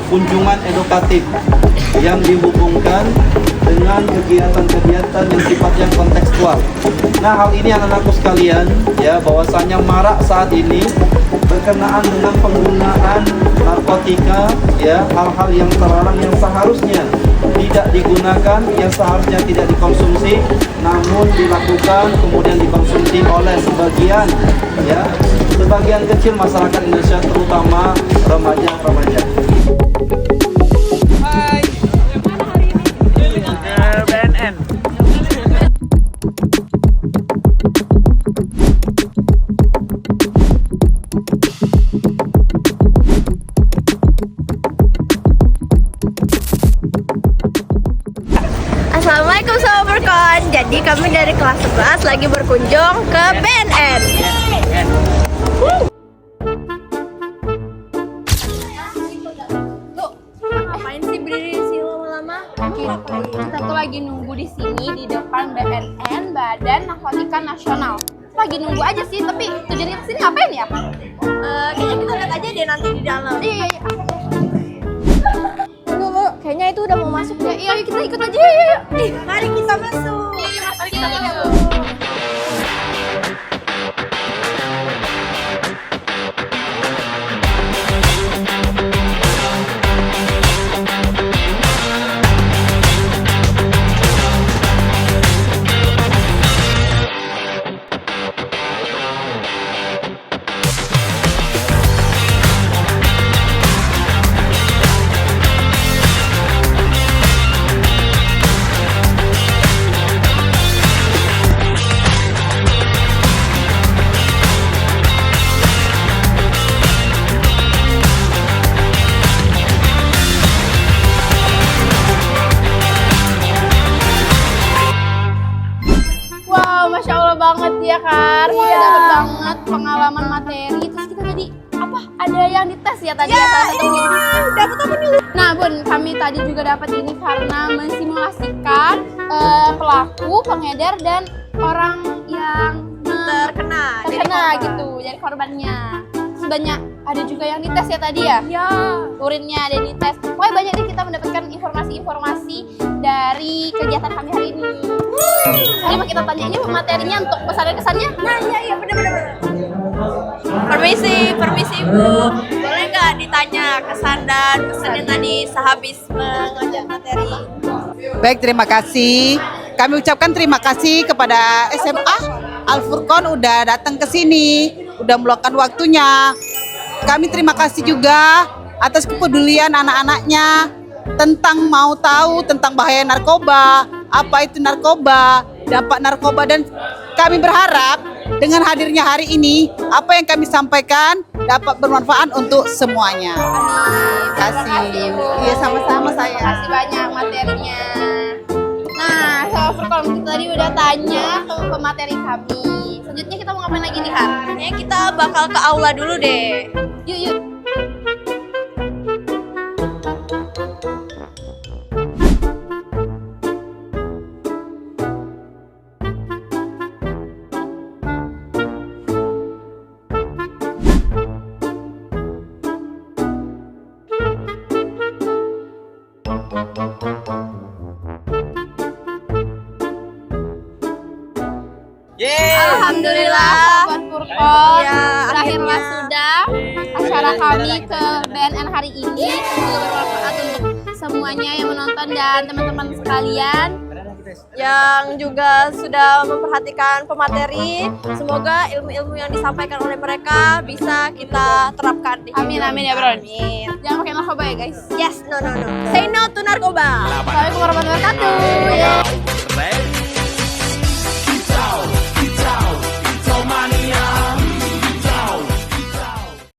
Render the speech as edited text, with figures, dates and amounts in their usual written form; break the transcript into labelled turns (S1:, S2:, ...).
S1: kunjungan edukatif yang dihubungkan dengan kegiatan-kegiatan yang sifatnya kontekstual. Nah, hal ini anak-anakku sekalian, ya, bahwasanya marak saat ini berkenaan dengan penggunaan narkotika, ya, hal-hal yang terlarang yang seharusnya tidak digunakan, yang seharusnya tidak dikonsumsi, namun dilakukan kemudian dikonsumsi oleh sebagian, ya, sebagian kecil masyarakat Indonesia, terutama remaja-remaja.
S2: BNN.
S3: Assalamualaikum Sobat Furqan. Jadi kami dari kelas 11 lagi berkunjung ke BNN. Ngapain sih berdiri di sini lama-lama?
S4: Kita tuh lagi nunggu di sini di depan BNN, Badan Narkotika Nasional. Lagi nunggu aja sih, tapi tujuannya kesini ngapain ya?
S3: Kayaknya kita lihat aja deh nanti di dalam.
S4: Iya. Tunggu, kayaknya itu udah mau masuk ya. Iya, kita ikut aja ya.
S3: Mari kita masuk.
S4: Iya, mari kita masuk. Masya Allah banget ya Kar, kita dapat banget pengalaman materi. Terus kita tadi ada yang dites ya tadi ya,
S3: Dapat apa nih?
S4: Nah Bun, kami tadi juga dapat ini karena mensimulasikan pelaku, pengedar dan orang yang terkena gitu, jadi korbannya. Sebanyak ada juga yang dites ya tadi ya?
S3: Ya.
S4: Urinnya ada dites. Wah, banyak nih kita mendapatkan informasi-informasi dari kegiatan kami hari ini. Coba kita tanya aja materinya untuk pesan dan kesannya.
S3: Nah, iya benar. Permisi Bu. Boleh nggak ditanya kesan dan pesannya tadi sehabis mengajar materi?
S5: Baik, terima kasih. Kami ucapkan terima kasih kepada SMA Al Furqan udah datang ke sini, udah meluangkan waktunya. Kami terima kasih juga atas kepedulian anak-anaknya tentang mau tahu tentang bahaya narkoba, apa itu narkoba, dampak narkoba, dan kami berharap dengan hadirnya hari ini apa yang kami sampaikan dapat bermanfaat untuk semuanya.
S4: Terima kasih Bu.
S5: Iya, sama-sama saya.
S4: Terima kasih banyak materinya. Nah, Sobat Furqan, kita tadi udah tanya ke pemateri kami. Selanjutnya kita mau ngapain lagi nih Kak?
S3: Kayaknya kita bakal ke aula dulu deh.
S4: Yuk. Alhamdulillah Sobat Furqan,
S3: Ya,
S4: berakhirlah
S3: akhirnya.
S4: sudah acara kami ke BNN hari ini. Semoga bermanfaat untuk semuanya yang menonton dan teman-teman sekalian
S3: yang juga sudah memperhatikan pemateri. Semoga ilmu-ilmu yang disampaikan oleh mereka bisa kita terapkan di
S4: Amin ya bro.
S3: Amin.
S4: Jangan pakai narkoba ya guys.
S3: Yes, no. Say no to narkoba.
S4: Assalamualaikum warahmatullahi wabarakatuh.